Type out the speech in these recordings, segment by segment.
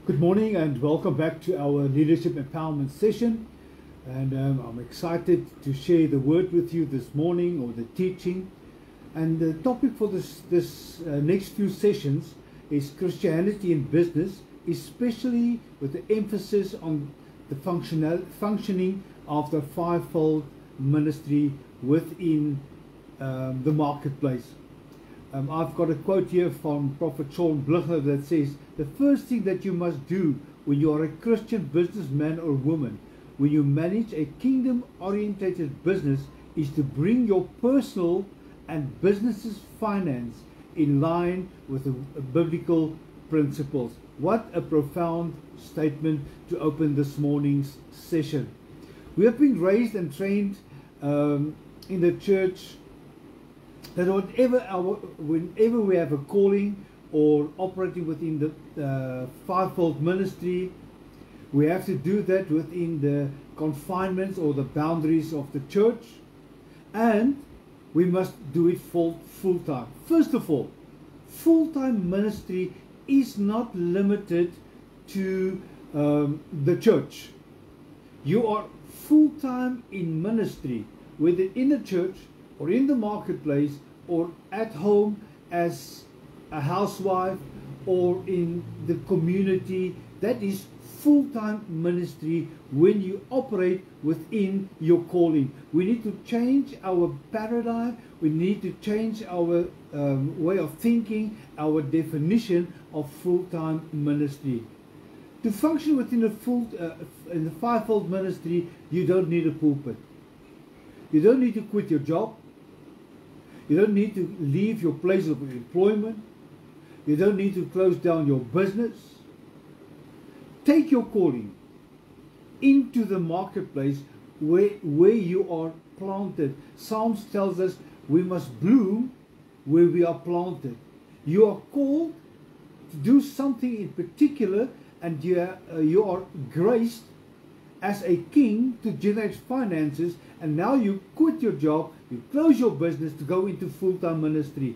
Good morning and welcome back to our Leadership Empowerment session. And I'm excited to share the word with you this morning, or the teaching. And the topic for this next few sessions is Christianity in business, especially with the emphasis on the functioning of the fivefold ministry within the marketplace. I've got a quote here from Prophet Shaun Blugger that says, "The first thing that you must do when you are a Christian businessman or woman, when you manage a kingdom-orientated business, is to bring your personal and business's finance in line with the biblical principles." What a profound statement to open this morning's session. We have been raised and trained in the church that whenever we have a calling or operating within the fivefold ministry, we have to do that within the confinements or the boundaries of the church, and we must do it full time. First of all, full-time ministry is not limited to the church. You are full-time in ministry, whether in the church or in the marketplace, or at home as a housewife, or in the community. That is full-time ministry when you operate within your calling. We need to change our paradigm. We need to change our way of thinking, our definition of full-time ministry. To function within in the fivefold ministry, you don't need a pulpit. You don't need to quit your job. You don't need to leave your place of employment. You don't need to close down your business. Take your calling into the marketplace where you are planted. Psalms tells us we must bloom where we are planted. You are called to do something in particular, and you are graced as a king to generate finances, and now you quit your job, you close your business to go into full-time ministry.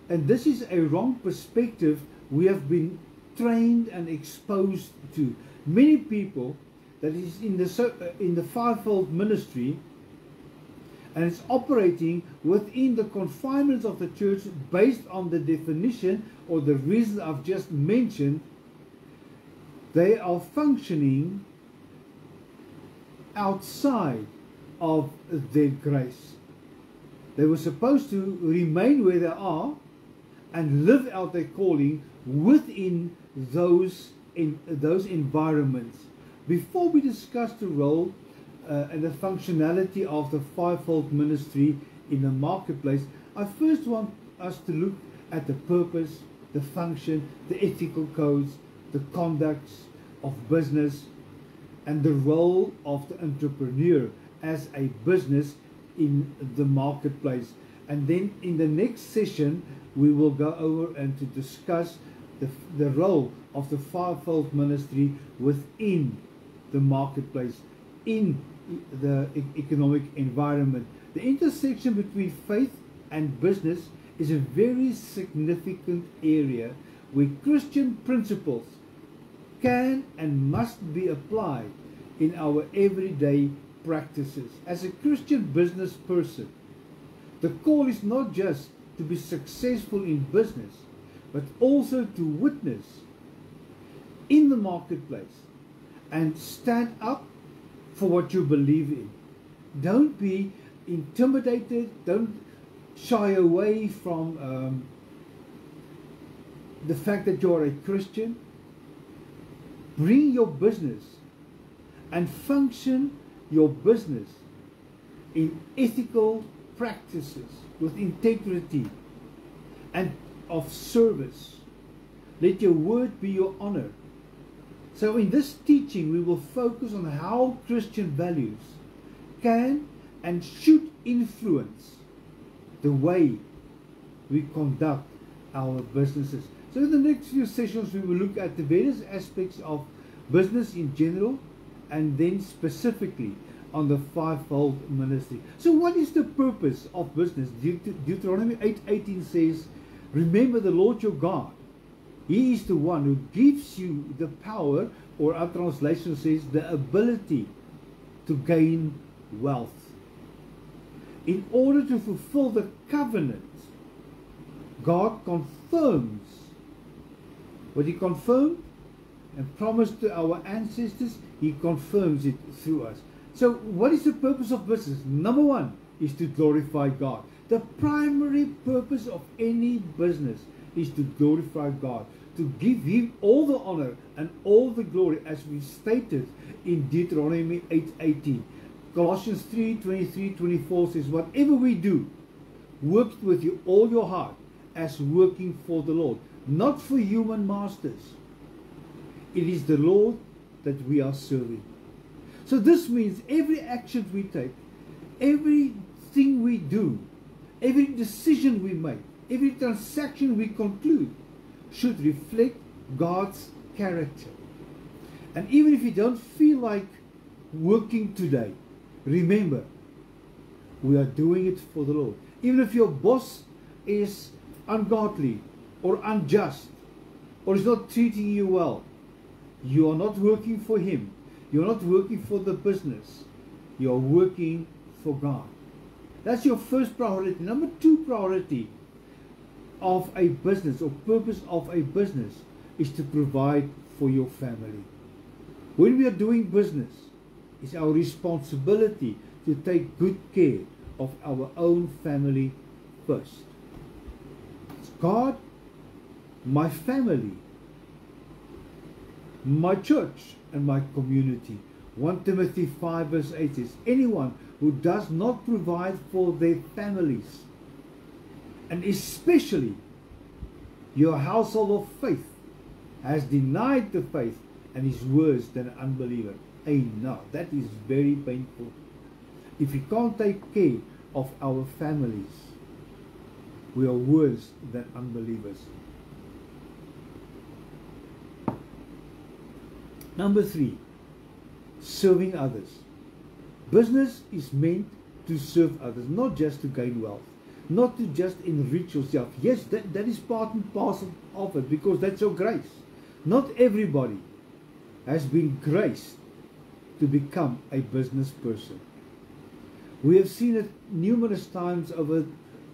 And this is a wrong perspective we have been trained and exposed to. Many people that is in the fivefold ministry, and it's operating within the confinements of the church based on the definition or the reason I've just mentioned, they are functioning outside of their grace. They were supposed to remain where they are and live out their calling within those environments. Before we discuss the role and the functionality of the fivefold ministry in the marketplace, I first want us to look at the purpose, the function, the ethical codes, the conducts of business, and the role of the entrepreneur as a business in the marketplace. And then in the next session, we will go over and to discuss the role of the fivefold ministry within the marketplace, in the economic environment. The intersection between faith and business is a very significant area where Christian principles can and must be applied in our everyday practices. As a Christian business person, the call is not just to be successful in business, but also to witness in the marketplace and stand up for what you believe in. Don't be intimidated. Don't shy away from the fact that you are a Christian. Bring your business and function your business in ethical practices with integrity and of service. Let your word be your honor. So in this teaching, we will focus on how Christian values can and should influence the way we conduct our businesses. So in the next few sessions, we will look at the various aspects of business in general, and then specifically on the fivefold ministry. So what is the purpose of business? Deuteronomy 8:18 says, "Remember the Lord your God, He is the one who gives you the power, or our translation says the ability, to gain wealth. In order to fulfill the covenant, God confirms what He confirmed and promised to our ancestors. He confirms it through us. So what is the purpose of business? Number one is to glorify God. The primary purpose of any business is to glorify God, to give Him all the honor and all the glory, as we stated in Deuteronomy 8:18. Colossians 3:23-24 says, whatever we do, work with you all your heart, as working for the Lord, not for human masters. It is the Lord that we are serving. So this means every action we take, everything we do, every decision we make, every transaction we conclude should reflect God's character. And even if you don't feel like working today, remember, we are doing it for the Lord. Even if your boss is ungodly or unjust or is not treating you well, you are not working for Him. You're not working for the business. You're working for God. That's your first priority. Number two priority of a business, or purpose of a business, is to provide for your family. When we are doing business, it's our responsibility to take good care of our own family first. It's God, my family, my church, and my community. 1 Timothy 5:8 says, anyone who does not provide for their families, and especially your household of faith, has denied the faith and is worse than an unbeliever. Hey, no, that is very painful. If we can't take care of our families, we are worse than unbelievers. Number three, serving others. Business is meant to serve others, not just to gain wealth, not to just enrich yourself. Yes, that is part and parcel of it, because that's your grace. Not everybody has been graced to become a business person. We have seen it numerous times over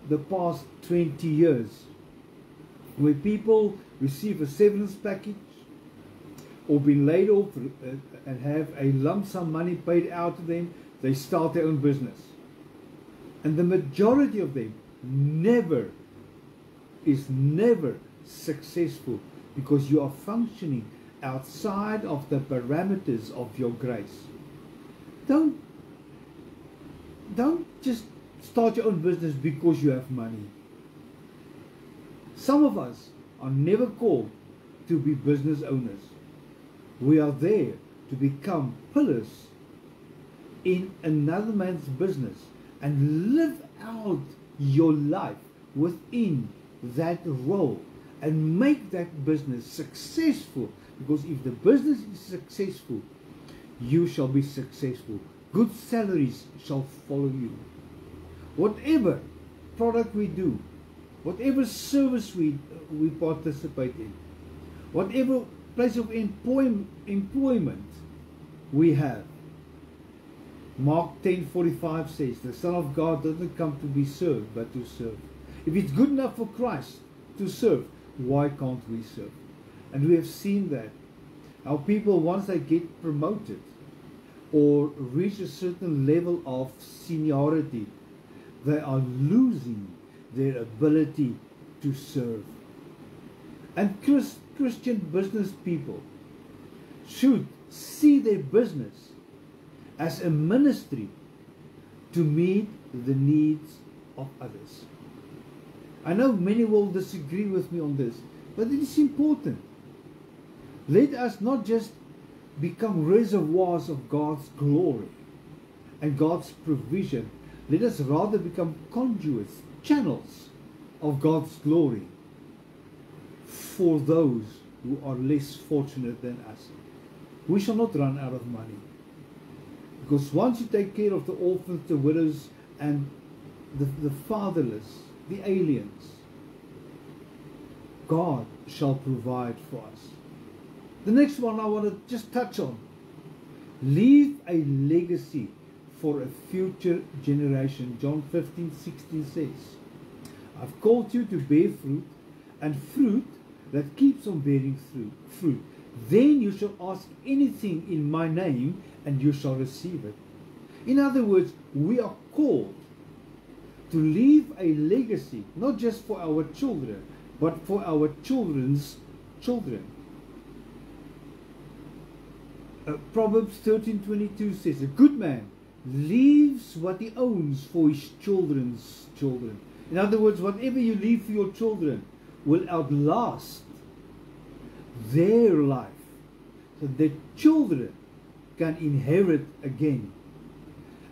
the past 20 years, where people receive a severance package or been laid off and have a lump sum money paid out to them. They start their own business, and the majority of them is never successful, because you are functioning outside of the parameters of your grace. Don't just start your own business because you have money. Some of us are never called to be business owners. We are there to become pillars in another man's business and live out your life within that role and make that business successful. Because if the business is successful, you shall be successful. Good salaries shall follow you. Whatever product we do, whatever service we participate in, whatever place of employment we have, Mark 10:45 says, the Son of God doesn't come to be served, but to serve. If it's good enough for Christ to serve, why can't we serve? And we have seen that. Our people, once they get promoted or reach a certain level of seniority, they are losing their ability to serve. And Christian business people should see their business as a ministry to meet the needs of others. I know many will disagree with me on this, but it is important. Let us not just become reservoirs of God's glory and God's provision. Let us rather become conduits, channels of God's glory for those who are less fortunate than us. We shall not run out of money. Because once you take care of the orphans, the widows, and the fatherless, the aliens, God shall provide for us. The next one I want to just touch on. Leave a legacy for a future generation. John 15:16 says, I've called you to bear fruit, and fruit that keeps on bearing fruit. Then you shall ask anything in my name, and you shall receive it. In other words, we are called to leave a legacy, not just for our children, but for our children's children. Proverbs 13:22 says, a good man leaves what he owns for his children's children. In other words, whatever you leave for your children will outlast their life, so their children can inherit again.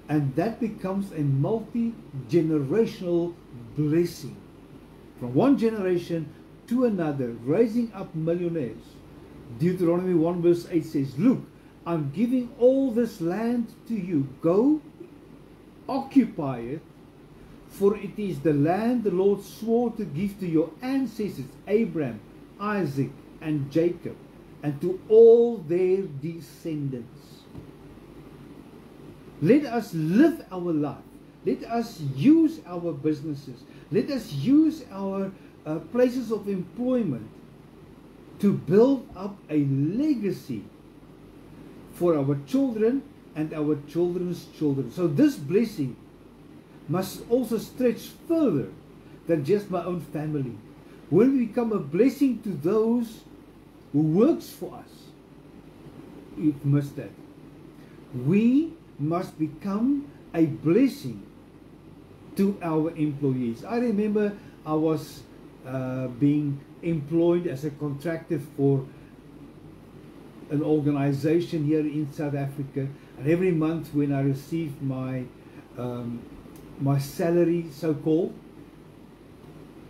And that becomes a multi-generational blessing. From one generation to another, raising up millionaires. Deuteronomy 1 verse 8 says, look, I'm giving all this land to you. Go, occupy it, for it is the land the Lord swore to give to your ancestors, Abraham, Isaac, and Jacob, and to all their descendants. Let us live our life. Let us use our businesses. Let us use our places of employment to build up a legacy for our children and our children's children. So this blessing must also stretch further than just my own family. When we become a blessing to those who works for us, you've missed that. We must become a blessing to our employees. I remember I was being employed as a contractor for an organization here in South Africa, and every month when I received my my salary, so-called,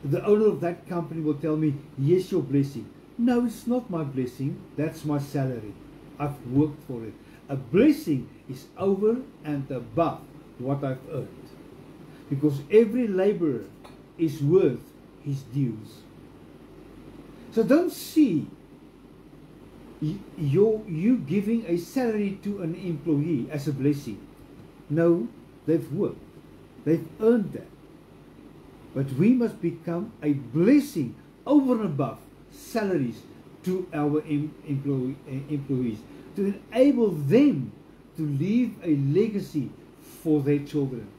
the owner of that company will tell me, yes, your blessing. No, it's not my blessing, that's my salary. I've worked for it. A blessing is over and above what I've earned, because every laborer is worth his dues. So don't see you giving a salary to an employee as a blessing. No, they've worked. They've earned that. But we must become a blessing over and above salaries to our employees, to enable them to leave a legacy for their children.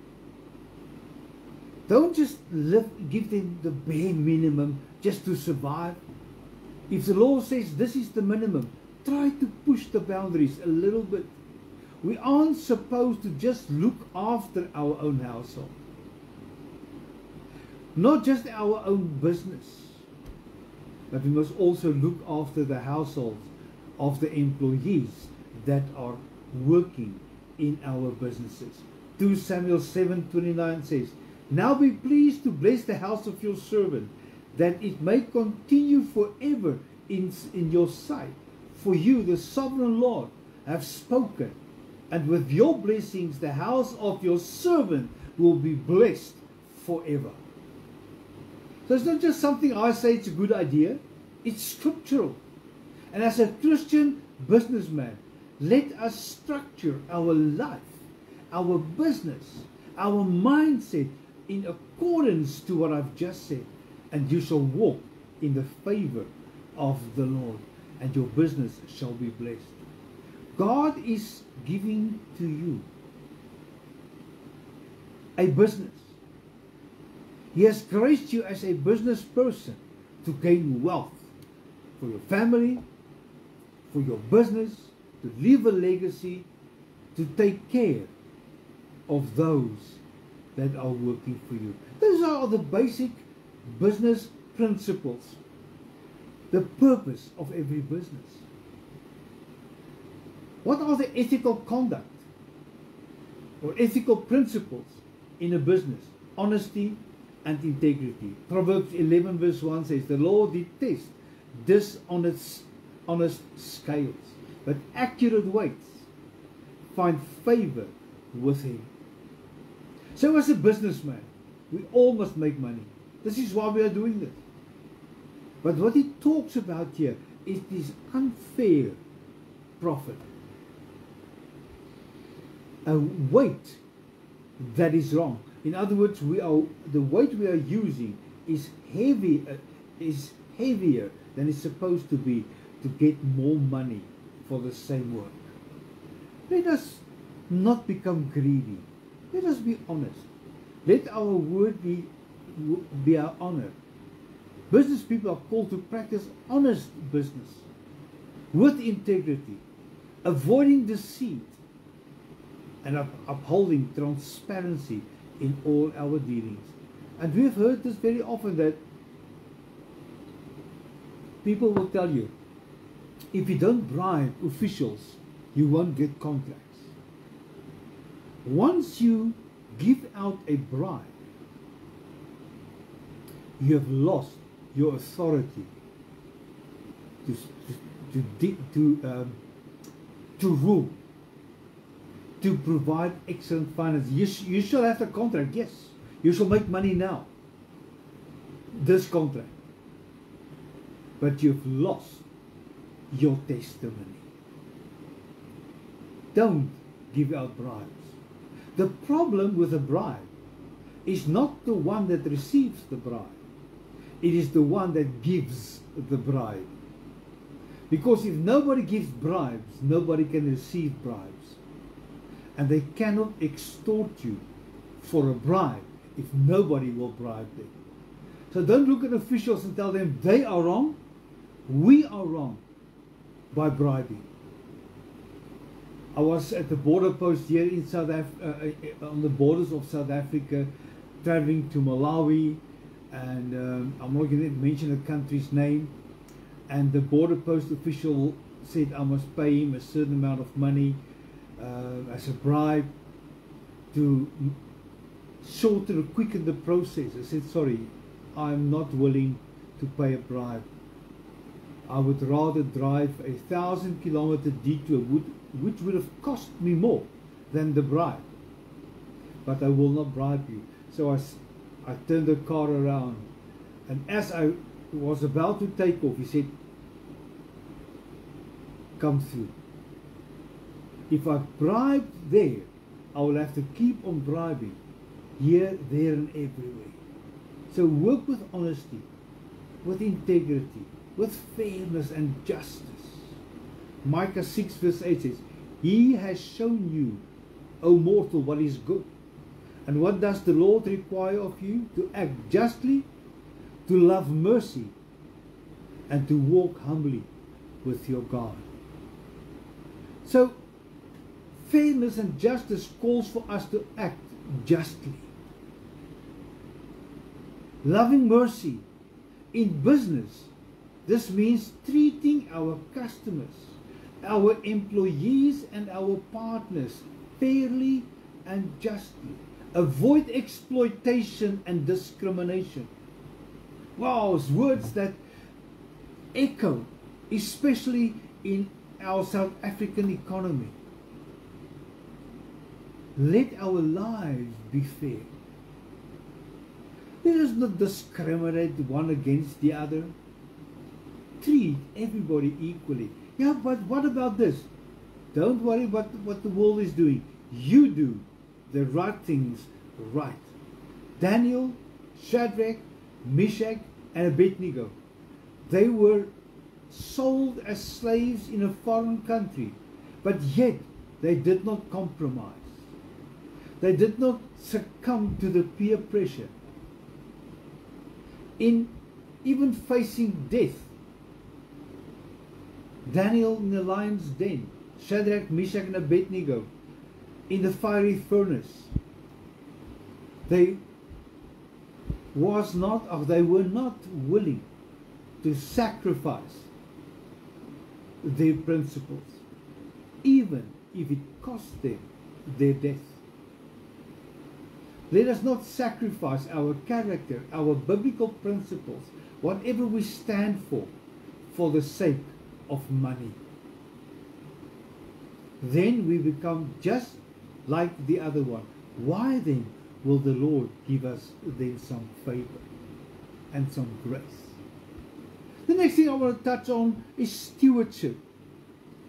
Don't just give them the bare minimum just to survive. If the law says this is the minimum, try to push the boundaries a little bit. We aren't supposed to just look after our own household. Not just our own business, but we must also look after the households of the employees that are working in our businesses. 2 Samuel 7:29 says, now be pleased to bless the house of your servant, that it may continue forever in your sight. For you, the sovereign Lord, have spoken, and with your blessings the house of your servant will be blessed forever. So it's not just something I say it's a good idea, it's scriptural. And as a Christian businessman, let us structure our life, our business, our mindset in accordance to what I've just said. And you shall walk in the favor of the Lord, and your business shall be blessed. God is giving to you a business. He has graced you as a business person to gain wealth for your family, for your business, to leave a legacy, to take care of those that are working for you. Those are the basic business principles, the purpose of every business. What are the ethical conduct or ethical principles in a business? Honesty and integrity. Proverbs 11 verse 1 says, the Lord detests dishonest scales, but accurate weights find favor with him. So as a businessman, we all must make money. This is why we are doing this. But what he talks about here is this unfair profit. A weight that is wrong. In other words, the weight we are using is heavier than it's supposed to be to get more money for the same work. Let us not become greedy. Let us be honest. Let our word be our honor. Business people are called to practice honest business with integrity, avoiding deceit, and upholding transparency in all our dealings. And we've heard this very often, that people will tell you, if you don't bribe officials, you won't get contracts. Once you give out a bribe, you have lost your authority to rule, to provide excellent finance. You shall have the contract, yes. You shall make money now, this contract. But you've lost your testimony. Don't give out bribes. The problem with a bribe is not the one that receives the bribe. It is the one that gives the bribe. Because if nobody gives bribes, nobody can receive bribes. And they cannot extort you for a bribe if nobody will bribe them. So don't look at officials and tell them they are wrong. We are wrong by bribing. I was at the border post here in South on the borders of South Africa, traveling to Malawi, and I'm not going to mention the country's name. And the border post official said I must pay him a certain amount of money as a bribe to shorten or quicken the process. I said, sorry, I'm not willing to pay a bribe. I would rather drive 1,000 kilometer detour, which would have cost me more than the bribe. But I will not bribe you. So I turned the car around, and as I was about to take off, he said, come through. If I bribed there, I will have to keep on bribing here, there and everywhere. So work with honesty, with integrity, with fairness and justice. Micah 6 verse 8 says, He has shown you, O mortal, what is good. And what does the Lord require of you? To act justly, to love mercy, and to walk humbly with your God. So, fairness and justice calls for us to act justly. Loving mercy. In business, this means treating our customers, our employees and our partners fairly and justly. Avoid exploitation and discrimination. Wow, it's words that echo, especially in our South African economy. Let our lives be fair. Let us not discriminate one against the other. Treat everybody equally. Yeah, but what about this? Don't worry about what the world is doing. You do the right things right. Daniel, Shadrach, Meshach, and Abednego, they were sold as slaves in a foreign country, but yet they did not compromise. They did not succumb to the peer pressure. In even facing death, Daniel in the lion's den, Shadrach, Meshach, and Abednego in the fiery furnace, they were not willing to sacrifice their principles, even if it cost them their death. Let us not sacrifice our character, our biblical principles, whatever we stand for the sake of money. Then we become just like the other one. Why then will the Lord give us then some favor and some grace? The next thing I want to touch on is stewardship.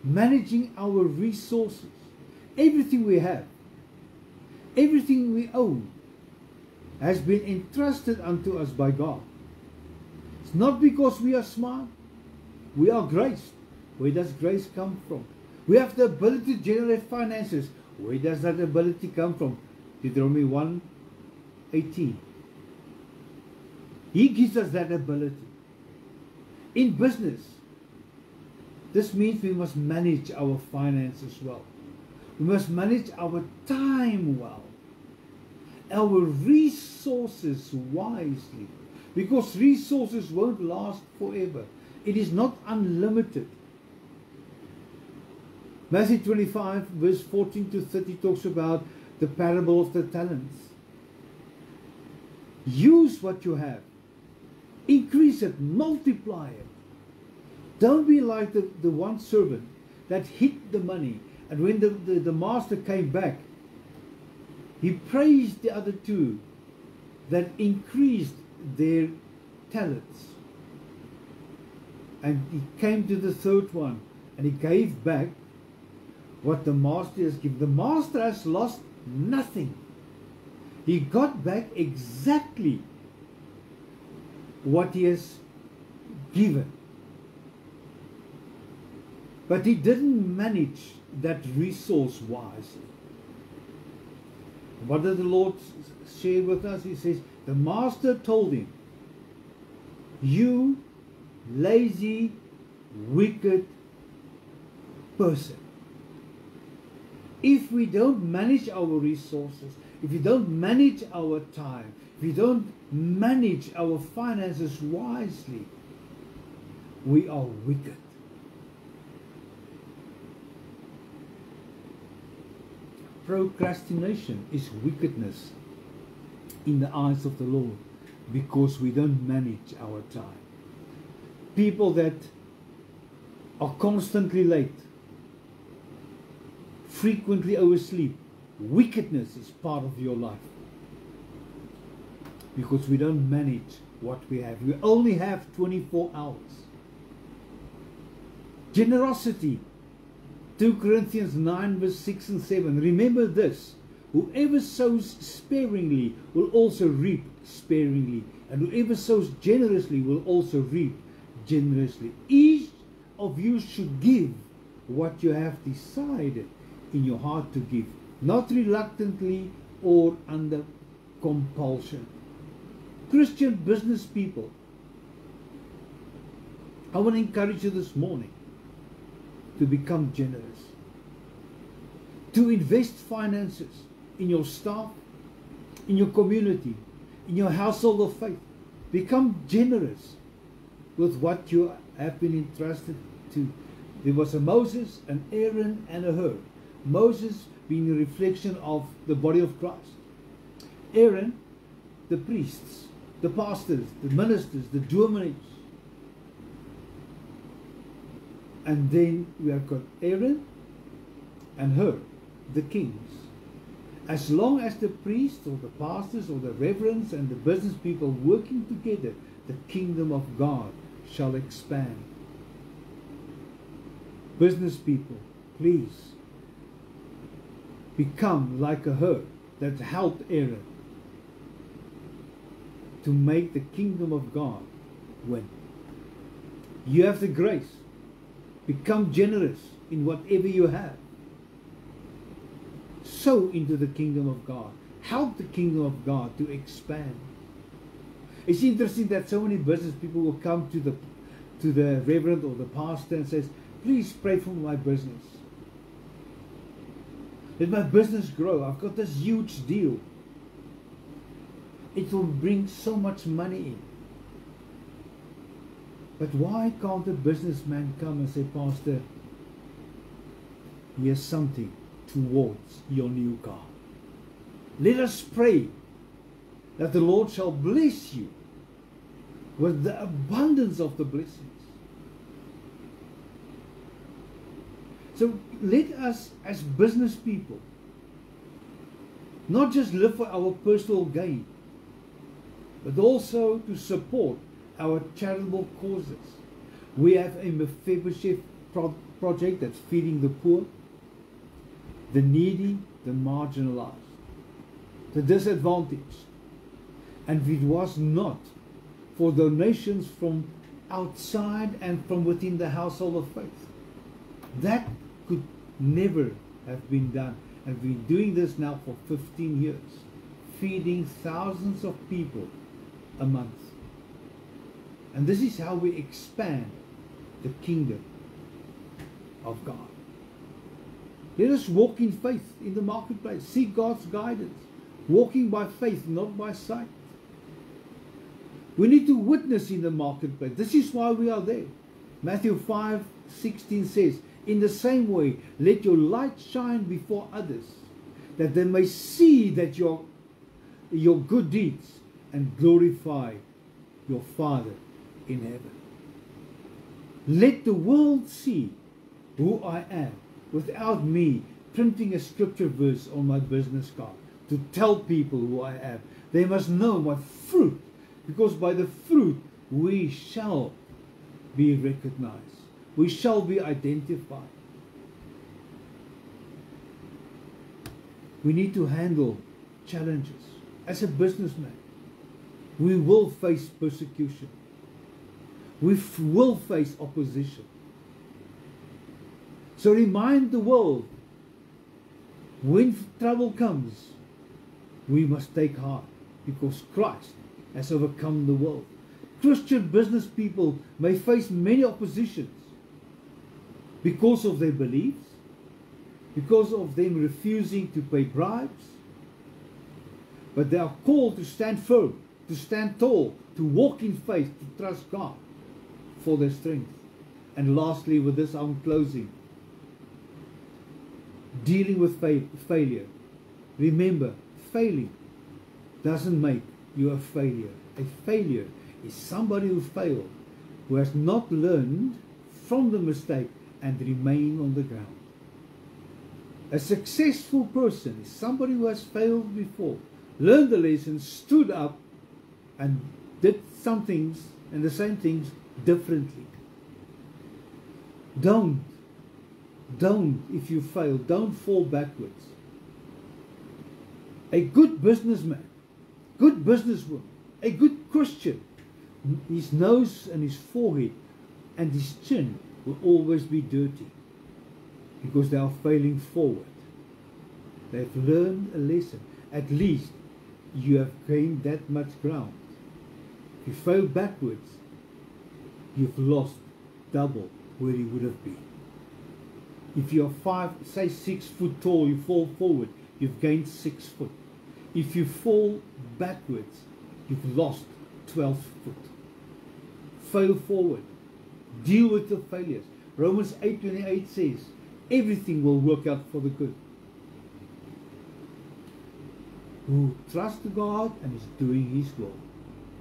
Managing our resources. Everything we have, everything we own, has been entrusted unto us by God. It's not because we are smart. We are graced. Where does grace come from? We have the ability to generate finances. Where does that ability come from? Deuteronomy 1:18. He gives us that ability. In business, this means we must manage our finances well. We must manage our time well, our resources wisely, because resources won't last forever. It is not unlimited. Matthew 25 verse 14 to 30 talks about the parable of the talents. Use what you have. Increase it, multiply it. Don't be like the one servant that hid the money, and when the master came back, he praised the other two that increased their talents. And he came to the third one and he gave back what the master has given. The master has lost nothing. He got back exactly what he has given. But he didn't manage that resource wisely. What did the Lord share with us? He says, the master told him, you lazy, wicked person. If we don't manage our resources, if we don't manage our time, if we don't manage our finances wisely, we are wicked. Procrastination is wickedness in the eyes of the Lord because we don't manage our time. People that are constantly late, frequently oversleep, wickedness is part of your life because we don't manage what we have. We only have 24 hours. Generosity, 2 Corinthians 9 verse 6 and 7. Remember this, whoever sows sparingly will also reap sparingly, and whoever sows generously will also reap generously. Each of you should give what you have decided in your heart to give, not reluctantly or under compulsion. Christian business people, I want to encourage you this morning to become generous, to invest finances in your staff, in your community, in your household of faith. Become generous with what you have been entrusted to. There was a Moses, an Aaron, and a Hur. Moses being a reflection of the body of Christ. Aaron, the priests, the pastors, the ministers, the dominicans. And then we have got Aaron and Hur, the kings. As long as the priests or the pastors or the reverends and the business people working together, the kingdom of God shall expand. Business people, please become like a Hur that helped Aaron to make the kingdom of God win. You have the grace. Become generous in whatever you have. Sow into the kingdom of God. Help the kingdom of God to expand. It's interesting that so many business people will come to the reverend or the pastor and says, please pray for my business. Let my business grow. I've got this huge deal. It will bring so much money in. But why can't a businessman come and say, Pastor, here's something towards your new car. Let us pray that the Lord shall bless you with the abundance of the blessings. So let us as business people not just live for our personal gain, but also to support our charitable causes. We have a Mephibosheth project that's feeding the poor, the needy, the marginalized, the disadvantaged. And if it was not for donations from outside and from within the household of faith, that could never have been done. And we've been doing this now for 15 years, feeding thousands of people a month. And this is how we expand the kingdom of God. Let us walk in faith in the marketplace. Seek God's guidance. Walking by faith, not by sight. We need to witness in the marketplace. This is why we are there. Matthew 5:16 says, in the same way, let your light shine before others, that they may see that your good deeds and glorify your Father in heaven. Let the world see who I am without me printing a scripture verse on my business card to tell people who I am. They must know my fruit, because by the fruit we shall be recognized. We shall be identified. We need to handle challenges. As a businessman, we will face persecution. We will face opposition. So remind the world, when trouble comes, we must take heart, because Christ has overcome the world. Christian business people may face many oppositions because of their beliefs, because of them refusing to pay bribes, but they are called to stand firm, to stand tall, to walk in faith, to trust God for their strength. And lastly, with this I'm closing. Dealing with failure. Remember, failing doesn't make you a failure. A failure is somebody who failed, who has not learned from the mistake and remain on the ground. A successful person is somebody who has failed before, learned the lesson, stood up, and did some things and the same things differently. Don't, if you fail, don't fall backwards. A good businessman, good businesswoman, a good Christian, his nose and his forehead and his chin will always be dirty, because they are failing forward. They've learned a lesson. At least you have gained that much ground. If you fail backwards, you've lost double where you would have been. If you're 6 foot tall, you fall forward, you've gained 6 foot. If you fall backwards, you've lost 12 foot. Fail forward. Deal with the failures. Romans 8:28 says, everything will work out for the good. Who trusts God and is doing His will.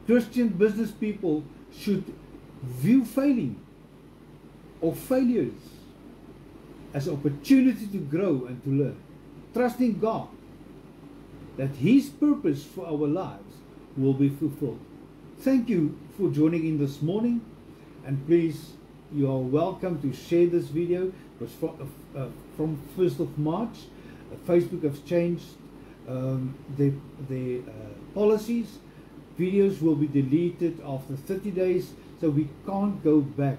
Christian business people should view failing or failures as an opportunity to grow and to learn. Trusting God that His purpose for our lives will be fulfilled. Thank you for joining in this morning, and please, you are welcome to share this video. It was from 1st of March. Facebook has changed their policies. Videos will be deleted after 30 days, so we can't go back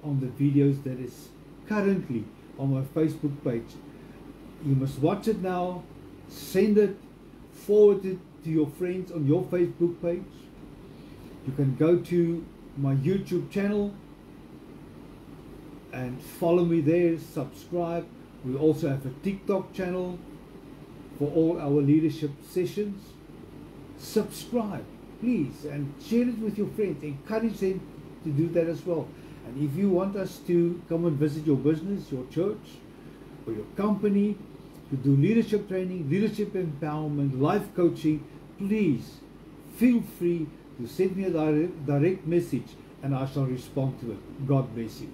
on the videos that is currently on my Facebook page. You must watch it now, send it, forward it to your friends on your Facebook page. You can go to my YouTube channel and follow me there, subscribe. We also have a TikTok channel for all our leadership sessions. Subscribe, please, and share it with your friends. Encourage them to do that as well. And if you want us to come and visit your business, your church, or your company, to do leadership training, leadership empowerment, life coaching, please feel free to send me a direct message and I shall respond to it. God bless you.